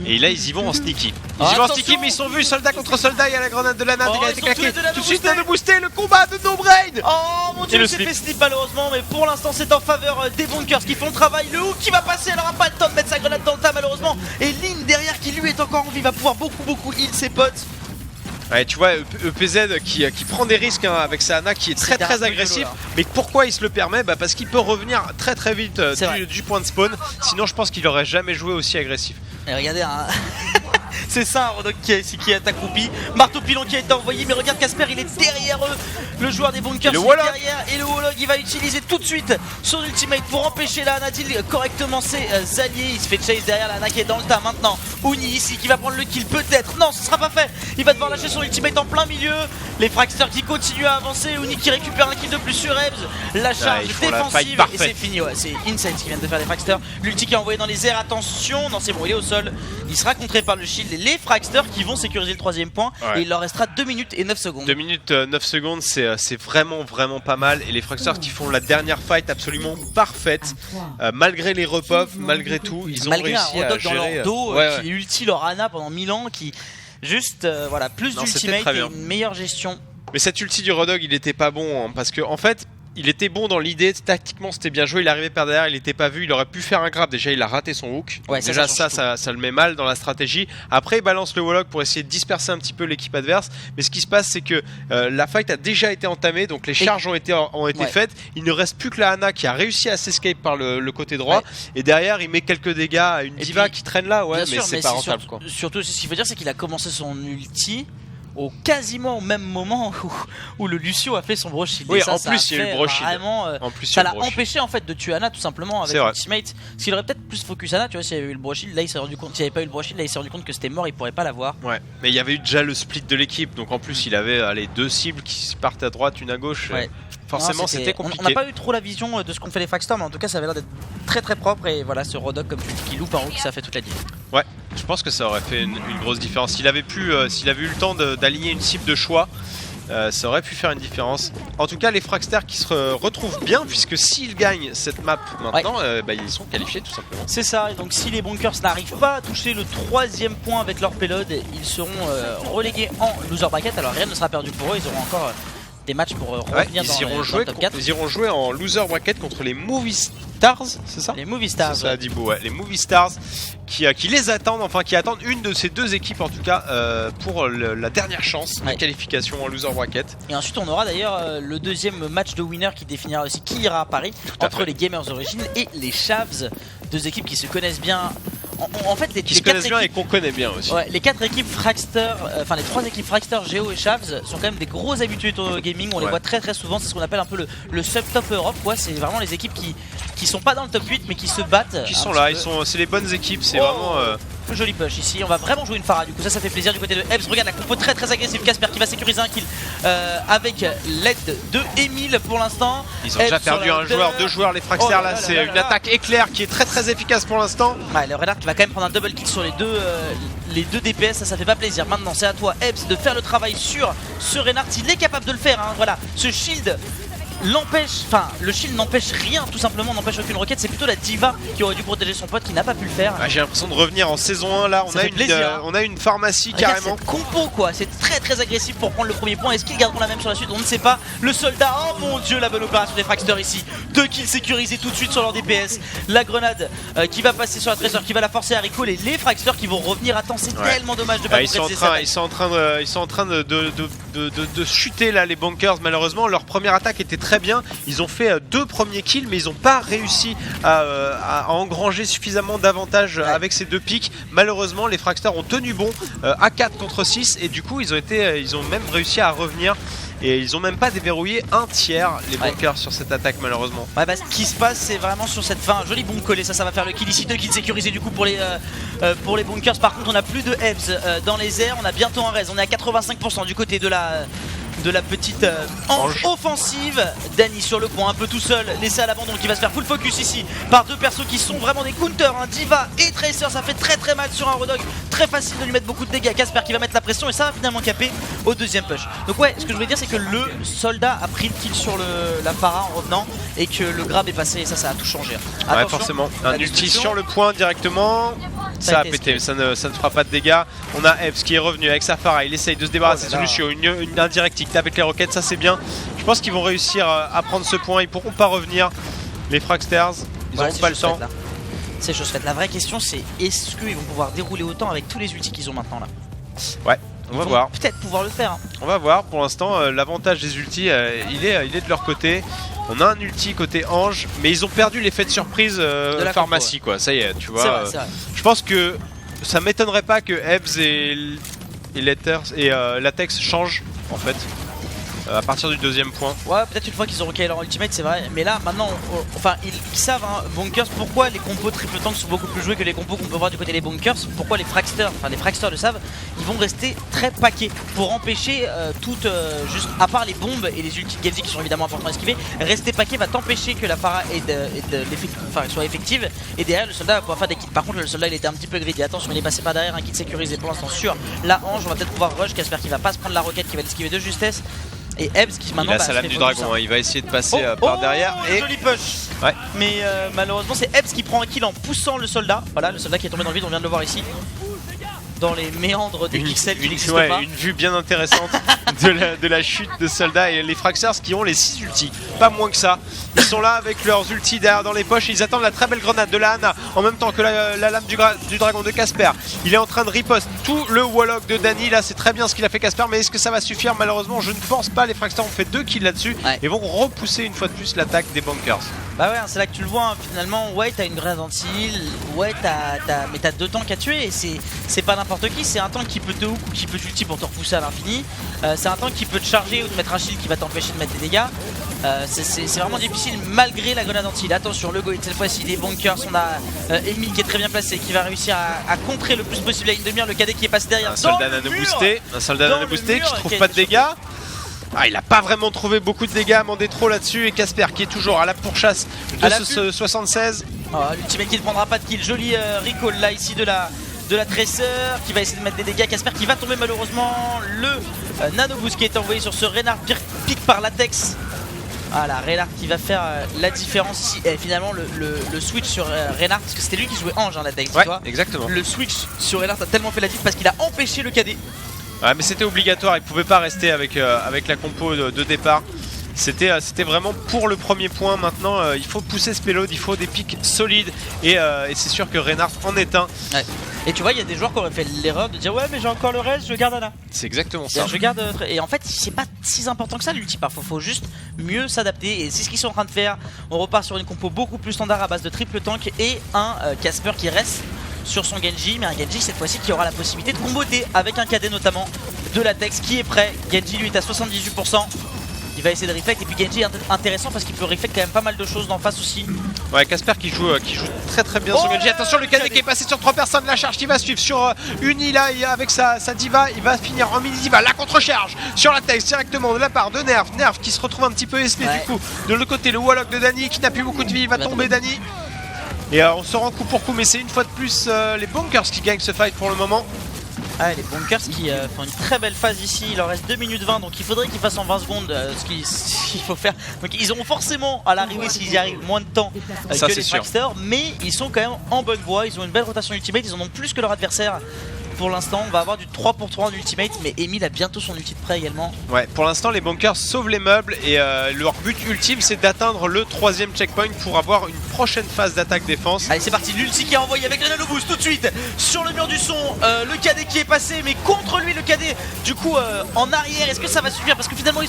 Et là ils y vont en sneaky. Ils y vont en sneaky mais ils sont vus soldat contre soldat. Il y a la grenade de l'Ana qui a été claquée. Tout de suite de booster le combat de No Brain. Oh mon dieu, il s'est fait slip malheureusement. Mais pour l'instant c'est en faveur des bunkers qui font le travail. Le hook qui va passer, elle aura pas le temps de mettre sa grenade dans le tas malheureusement. Et Lynn derrière qui lui est encore en vie va pouvoir beaucoup heal ses potes. Ouais, tu vois, EPZ qui prend des risques hein, avec sa Ana qui est très agressif. Mais pourquoi il se le permet? Bah parce qu'il peut revenir très vite du point de spawn. Sinon je pense qu'il aurait jamais joué aussi agressif. Et regardez c'est ça un Rodok qui est accroupi. Marteau pilon qui a été envoyé, mais regarde Casper il est derrière eux. Le joueur des bunkers est derrière. Et le Wolog il va utiliser tout de suite son ultimate pour empêcher la Ana d'heal correctement ses alliés. Il se fait chase derrière la Ana qui est dans le tas maintenant. Uni ici qui va prendre le kill peut-être. Non ce sera pas fait. Il va devoir lâcher son ultimate en plein milieu. Les Fragsters qui continuent à avancer. Uni qui récupère un kill de plus sur Ebs. La charge défensive et c'est fini. Ouais, c'est Insane qui vient de faire les Fragsters. L'ulti qui est envoyé dans les airs. Attention. Non c'est bon, il est au sol. Il sera contré par le shield. Les Fragsters qui vont sécuriser le troisième point. Et il leur restera 2 minutes et 9 secondes. 2 minutes 9 secondes c'est vraiment pas mal. Et les Fragsters qui font la dernière fight absolument parfaite. Malgré les repops, malgré tout, ils ont réussi à gérer. Dans leur dos qui ulti leur Ana pendant 1000 ans. Qui juste voilà plus d'ultimate et une meilleure gestion. Mais cet ulti du Rodog il était pas bon hein, parce que en fait il était bon dans l'idée, tactiquement c'était bien joué, il arrivait par derrière, il était pas vu, il aurait pu faire un grab, déjà il a raté son hook, déjà ça le met mal dans la stratégie. Après il balance le Warlock pour essayer de disperser un petit peu l'équipe adverse, mais ce qui se passe c'est que la fight a déjà été entamée, donc les charges ont été faites, il ne reste plus que la Ana qui a réussi à s'escape par le côté droit, et derrière il met quelques dégâts à une diva qui traîne là, mais c'est pas rentable quoi. Surtout ce qu'il faut dire c'est qu'il a commencé son ulti quasiment au même moment où le Lucio a fait son broche shield. Oui, en plus il y a eu le broche shield. Ça l'a empêché en fait de tuer Ana tout simplement avec l'ultimate. S'il aurait peut-être plus focus Ana, tu vois, s'il y avait eu le broche shield, là il s'est rendu compte, s'il n'y avait pas eu le broche shield, là il s'est rendu compte que c'était mort, il pourrait pas l'avoir. Ouais, mais il y avait eu déjà le split de l'équipe, donc en plus il avait 2 cibles qui partent à droite, une à gauche. Ouais. Forcément c'était compliqué. On n'a pas eu trop la vision de ce qu'on fait les Fragsters, mais en tout cas ça avait l'air d'être très propre. Et voilà, ce Rodok comme tu dis qui loupe en haut, ça fait toute la diff. Ouais, je pense que ça aurait fait une grosse différence. S'il avait eu le temps d'aligner une cible de choix, ça aurait pu faire une différence. En tout cas les Fragsters qui se retrouvent bien, puisque s'ils gagnent cette map maintenant, ils sont qualifiés tout simplement. C'est ça, et donc si les bunkers n'arrivent pas à toucher le 3ème point avec leur payload, ils seront relégués en loser bracket. Alors rien ne sera perdu pour eux, ils auront encore des matchs pour revenir dans le top 4. Ils iront jouer en loser bracket contre les Movie Stars, c'est ça? Les Movie Stars. C'est ça, Adibo, les Movie Stars qui les attendent, enfin qui attendent une de ces deux équipes en tout cas pour la dernière chance de qualification en loser bracket. Et ensuite on aura d'ailleurs le 2ème match de winner qui définira aussi qui ira à Paris entre les Gamers Origins et les Chavs, deux équipes qui se connaissent bien En fait, les 4 équipes et qu'on connaît bien aussi. Ouais, les 4 équipes Fragster, enfin les 3 équipes Fragster, Géo et Shavs sont quand même des gros habitués au gaming. On les voit très souvent. C'est ce qu'on appelle un peu le sub-top Europe. C'est vraiment les équipes qui sont pas dans le top 8 mais qui se battent. Qui sont là, c'est les bonnes équipes. C'est vraiment. Joli push ici, on va vraiment jouer une Pharah, du coup ça fait plaisir du côté de Ebbs. Regarde la compo très agressive, Casper qui va sécuriser un kill avec l'aide de Emile pour l'instant. Ils ont déjà perdu deux joueurs les Fragster là, c'est une attaque éclair qui est très efficace pour l'instant. Ouais, le Renard qui va quand même prendre un double kill sur les deux DPS, ça fait pas plaisir. Maintenant c'est à toi Ebbs de faire le travail sur ce Renard, il est capable de le faire, hein. Voilà, ce shield le shield n'empêche rien, tout simplement, n'empêche aucune roquette. C'est plutôt la diva qui aurait dû protéger son pote qui n'a pas pu le faire. J'ai l'impression de revenir en saison 1 là, on a une pharmacie carrément. Cette compo quoi, c'est très agressif pour prendre le premier point. Est-ce qu'ils garderont la même sur la suite? On ne sait pas. Le soldat, oh mon dieu, la bonne opération des Fragster ici. 2 kills sécurisés tout de suite sur leur DPS. La grenade qui va passer sur la Tracer, qui va la forcer à recall, et les Fragster qui vont revenir à temps. C'est tellement dommage de pas ils sont en train de chuter là les bunkers. Malheureusement leur première attaque était très bien. Ils ont fait 2 premiers kills mais ils n'ont pas réussi à engranger suffisamment d'avantages avec ces 2 pics. Malheureusement les Fragster ont tenu bon à 4 contre 6 et du coup ils ont même réussi à revenir. Et ils ont même pas déverrouillé un tiers les bunkers sur cette attaque malheureusement. Ouais, bah, ce qui se passe c'est vraiment sur cette fin, un joli bombe collé, ça va faire le kill ici, 2 kills sécurisés du coup pour les bunkers. Par contre on a plus de Ebbs dans les airs, on a bientôt un raise, on est à 85% du côté de la petite ange offensive. Danny sur le point, un peu tout seul, laissé à l'abandon, qui va se faire full focus ici par 2 persos qui sont vraiment des counters, hein. Diva et Tracer, ça fait très mal sur un Rodog, très facile de lui mettre beaucoup de dégâts. Casper qui va mettre la pression et ça va finalement caper au deuxième push. Donc ouais, ce que je voulais dire c'est que le soldat a pris le kill sur la Pharah en revenant et que le grab est passé et ça a tout changé. Ouais, forcément, un ulti sur le point directement. Ça a pété, ça ne fera pas de dégâts. On a Ebbs qui est revenu avec sa Pharah, il essaye de se débarrasser de Lucio, une indirectique avec les roquettes, ça c'est bien. Je pense qu'ils vont réussir à prendre ce point, ils pourront pas revenir. Les Fragsters, ils n'auront pas le temps. C'est chose faite. La vraie question c'est est-ce qu'ils vont pouvoir dérouler autant avec tous les ultis qu'ils ont maintenant là? Ouais, on va voir. Peut-être pouvoir le faire. Hein. On va voir, pour l'instant l'avantage des ultis il est de leur côté. On a un ulti côté Ange, mais ils ont perdu l'effet de surprise de la pharmacie quoi, ça y est, tu vois. C'est vrai. Je pense que ça m'étonnerait pas que Ebbs et Latex changent en fait. À partir du deuxième point. Ouais, peut-être une fois qu'ils auront calé leur ultimate, c'est vrai. Mais là, maintenant, enfin, ils savent, hein, Bunkers, pourquoi les compos triple tank sont beaucoup plus joués que les compos qu'on peut voir du côté des Bunkers. Pourquoi les Fragster le savent. Ils vont rester très paquets pour empêcher juste, à part les bombes et les ultis de Genji qui sont évidemment importants à esquiver, rester paquet va t'empêcher que la Pharah soit effective. Et derrière, le soldat va pouvoir faire des kills. Par contre, le soldat il était un petit peu greedy. Attention, il est passé par derrière, un kit sécurisé pour l'instant sur la Ange. On va peut-être pouvoir rush. Casper qui va pas se prendre la roquette, qui va l'esquiver de justesse. Et Ebbs qui maintenant il a sa lame du dragon, hein. Il va essayer de passer par derrière et joli push. Ouais. Mais malheureusement c'est Ebbs qui prend un kill en poussant le soldat. Voilà, le soldat qui est tombé dans le vide, on vient de le voir ici. Dans les méandres des pixels qui n'existent pas. Une vue bien intéressante de la chute de soldats et les Fragsters qui ont les 6 ultis, pas moins que ça. Ils sont là avec leurs ultis derrière dans les poches et ils attendent la très belle grenade de la Hanna en même temps que la lame du dragon de Casper. Il est en train de riposte tout le Warlock de Danny, là c'est très bien ce qu'il a fait Casper, mais est-ce que ça va suffire? Malheureusement je ne pense pas. Les Fragsters ont fait 2 kills là-dessus et vont repousser une fois de plus l'attaque des Bunkers. Bah ouais, c'est là que tu le vois, hein. Finalement, ouais, t'as une grenade anti-heal, ouais, mais t'as 2 tanks à tuer et c'est pas n'importe qui, c'est un tank qui peut te hook ou qui peut t'ulti pour te repousser à l'infini, c'est un tank qui peut te charger ou te mettre un shield qui va t'empêcher de mettre des dégâts, c'est vraiment difficile malgré la grenade anti-heal. Attention, le go cette fois-ci des Bunkers, on a Emile qui est très bien placé, qui va réussir à contrer le plus possible la ligne de mire, le cadet qui est passé derrière. Un soldat nano boosté qui trouve pas de dégâts. Ah, il a pas vraiment trouvé beaucoup de dégâts, Mandé trop là-dessus. Et Casper qui est toujours à la pourchasse de ce 76. L'ultimate qui ne prendra pas de kill. Joli recall là ici de la Tracer qui va essayer de mettre des dégâts. Casper qui va tomber malheureusement. Le nano boost qui est envoyé sur ce Reinhardt pique par Latex. Voilà, Reinhardt qui va faire la différence ici. Et finalement le switch sur Reinhardt, parce que c'était lui qui jouait Ange, hein, Latex, ouais, tu vois. Exactement. Le switch sur Reinhardt a tellement fait la diff parce qu'il a empêché le cadet. Ouais, mais c'était obligatoire, il pouvait pas rester avec la compo de départ. C'était vraiment pour le premier point. Maintenant il faut pousser ce payload, il faut des pics solides et c'est sûr que Reinhardt en est un. Ouais. Et tu vois, il y a des joueurs qui auraient fait l'erreur de dire ouais mais j'ai encore le reste, je garde Ana. C'est exactement ça. Je garde, et en fait c'est pas si important que ça l'ulti, parfois faut juste mieux s'adapter et c'est ce qu'ils sont en train de faire. On repart sur une compo beaucoup plus standard à base de triple tank et un Casper qui reste sur son Genji, mais un Genji cette fois-ci qui aura la possibilité de comboter avec un KD notamment de Latex qui est prêt. Genji lui est à 78%. Il va essayer de reflect et puis Genji est intéressant parce qu'il peut reflect quand même pas mal de choses d'en face aussi. Ouais, Casper qui joue très bien sur Genji. Attention, le KD qui est passé sur 3 personnes, la charge qui va suivre sur Uni là avec sa diva, il va finir en mini diva, la contre-charge sur la tête directement de la part de Nerf qui se retrouve un petit peu esselé du coup. De l'autre côté, le Warlock de Dany qui n'a plus beaucoup de vie, il va tomber Dany. Et on se rend coup pour coup, mais c'est une fois de plus les Bonkers qui gagnent ce fight pour le moment. Ah, les Bonkers qui font une très belle phase ici, il leur reste 2 minutes 20 donc il faudrait qu'ils fassent en 20 secondes ce qu'il faut faire. Donc ils auront forcément à l'arrivée s'ils y arrivent moins de temps que les Fraxters, mais ils sont quand même en bonne voie, ils ont une belle rotation ultimate, ils en ont plus que leur adversaire. Pour l'instant on va avoir du 3 pour 3 en ultimate, mais Emile a bientôt son ulti de prêt également. Ouais, pour l'instant les Bonkers sauvent les meubles et leur but ultime c'est d'atteindre le 3ème checkpoint pour avoir une prochaine phase d'attaque défense. Allez c'est parti, l'ulti qui est envoyé avec le nano boost tout de suite sur le mur du son, le KD qui est passé mais contre lui le KD du coup en arrière, est-ce que ça va suffire parce que finalement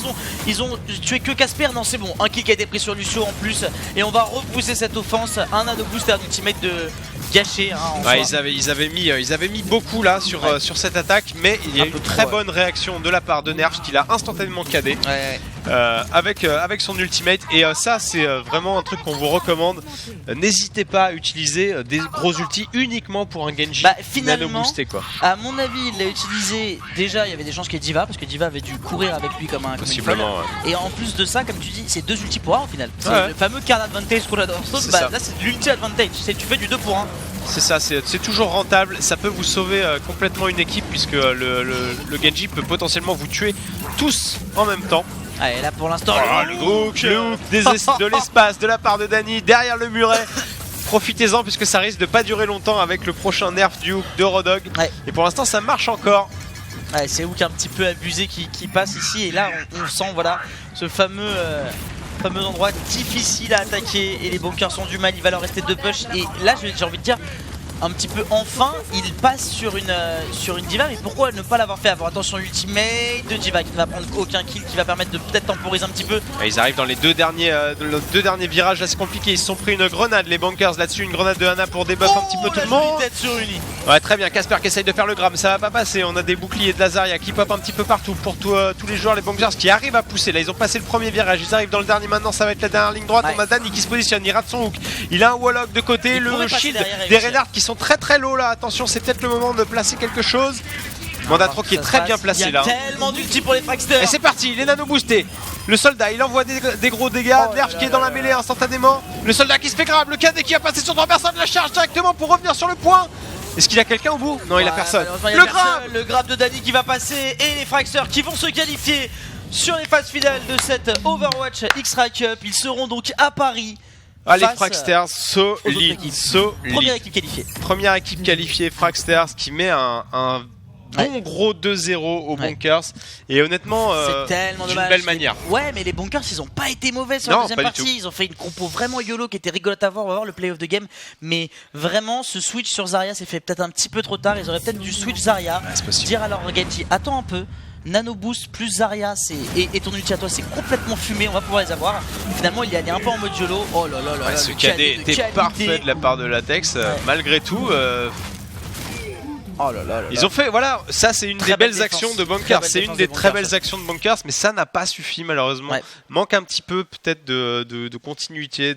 ils ont tué que Casper, non c'est bon, un kill qui a été pris sur Lucio en plus et on va repousser cette offense, un nano boost et un ultimate de gâché. Ouais, ils avaient mis beaucoup là sur cette attaque, mais il y a eu une très bonne réaction de la part de Nerf qu'il a instantanément KD avec son ultimate et ça c'est vraiment un truc qu'on vous recommande. N'hésitez pas à utiliser des gros ultis uniquement pour un Genji nano boosté quoi. À mon avis il l'a utilisé, déjà il y avait des chances qu'il y ait Diva parce que Diva avait dû courir avec lui comme un possiblement et en plus de ça comme tu dis c'est 2 ultis pour 1 au final. C'est le fameux card advantage qu'on adore. Là c'est de l'ulti advantage, tu fais du 2 pour 1. C'est ça, c'est toujours rentable, ça peut vous sauver complètement une équipe puisque le Genji peut potentiellement vous tuer tous en même temps. Allez là pour l'instant le hook de l'espace de la part de Dany derrière le muret. Profitez-en puisque ça risque de pas durer longtemps avec le prochain nerf du hook de Rodog. Et pour l'instant ça marche encore. Ouais, c'est hook un petit peu abusé qui passe ici et là on sent voilà ce fameux endroit difficile à attaquer et les Bonkers ont du mal, il va leur rester 2 push et là j'ai envie de dire un petit peu enfin il passe sur une diva, mais pourquoi ne pas l'avoir fait avant? Attention ultimate de diva qui ne va prendre aucun kill, qui va permettre de peut-être temporiser un petit peu. Et ils arrivent dans les deux derniers virages, là c'est compliqué, ils se sont pris une grenade les Bonkers là-dessus, une grenade de Hana pour debuff un petit peu tout le monde. Sur Uni. Ouais très bien, Casper qui essaye de faire le gramme, ça va pas passer, on a des boucliers de Lazaria qui pop un petit peu partout pour tous les joueurs, les Bonkers qui arrivent à pousser, là ils ont passé le premier virage, ils arrivent dans le dernier maintenant, ça va être la dernière ligne droite, on a Dany qui se positionne, il rate son hook, il a un Warlock de côté, le shield des Reinhardt qui sont très low là, attention c'est peut-être le moment de placer quelque chose. Mandatro qui est très bien placé là. Il y a tellement d'ulti pour les Fraxters. Et c'est parti, les nano boostés. Le soldat il envoie des gros dégâts, Nerf qui est dans la mêlée instantanément. Le soldat qui se fait grab, le KD qui a passé sur 3 personnes, la charge directement pour revenir sur le point. Est-ce qu'il a quelqu'un au bout? Non il a personne. Le grab de Dany qui va passer et les Fraxters qui vont se qualifier sur les phases finales de cette Overwatch X-Ray Cup. Ils seront donc à Paris. Ah les Fraxters solides. Première équipe qualifiée Fraxters qui met un bon gros 2-0 aux Bonkers et honnêtement d'une belle manière. Ouais mais les Bonkers ils ont pas été mauvais sur la deuxième partie, ils ont fait une compo vraiment YOLO qui était rigolote à voir, on va voir le play of the game, mais vraiment ce switch sur Zarya s'est fait peut-être un petit peu trop tard, ils auraient peut-être dû switch Zarya, dire alors Genji attends un peu. Nano boost plus Zarya et ton ulti à toi c'est complètement fumé, on va pouvoir les avoir. Finalement il est allé un peu en mode YOLO. Oh là là là, ce KD était parfait de la part de Latex malgré tout. Oh là là là. Ils ont fait, voilà, ça c'est une des belles actions de Bonkers, c'est une des très belles actions de Bonkers, mais ça n'a pas suffi malheureusement. Manque un petit peu peut-être de continuité,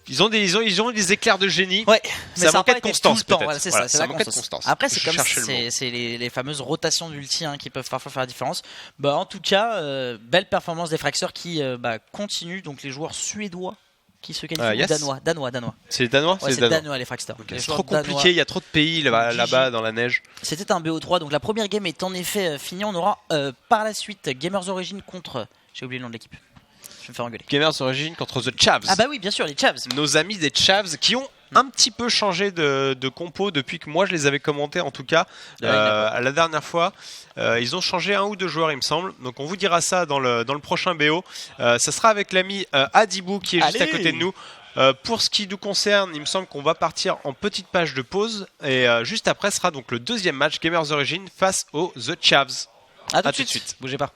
Ils ont des éclairs de génie. Ouais, mais ça manquait de constance peut-être. Voilà, c'est la constance. Après c'est comme c'est les fameuses rotations d'ulti qui peuvent parfois faire la différence. Bah en tout cas, belle performance des Fraxters qui continuent, donc les joueurs suédois qui se qualifient, danois. C'est les Danois? Ouais, c'est les Danois les Fraxters. C'est trop compliqué, il y a trop de pays là-bas dans la neige. C'était un BO3, donc la première game est en effet finie. On aura par la suite Gamers Origin contre, j'ai oublié le nom de l'équipe. Je vais me faire engueuler. Gamers Origin contre The Chavs. Ah bah oui, bien sûr, les Chavs. Nos amis des Chavs qui ont un petit peu changé de compo depuis que moi je les avais commentés en tout cas à la dernière fois. Ils ont changé 1 ou 2 joueurs il me semble. Donc on vous dira ça dans le prochain BO. Ça sera avec l'ami Adibou qui est juste à côté de nous. Pour ce qui nous concerne, il me semble qu'on va partir en petite page de pause. Et juste après sera donc le deuxième match Gamers Origin face aux The Chavs. A tout de suite. Bougez pas.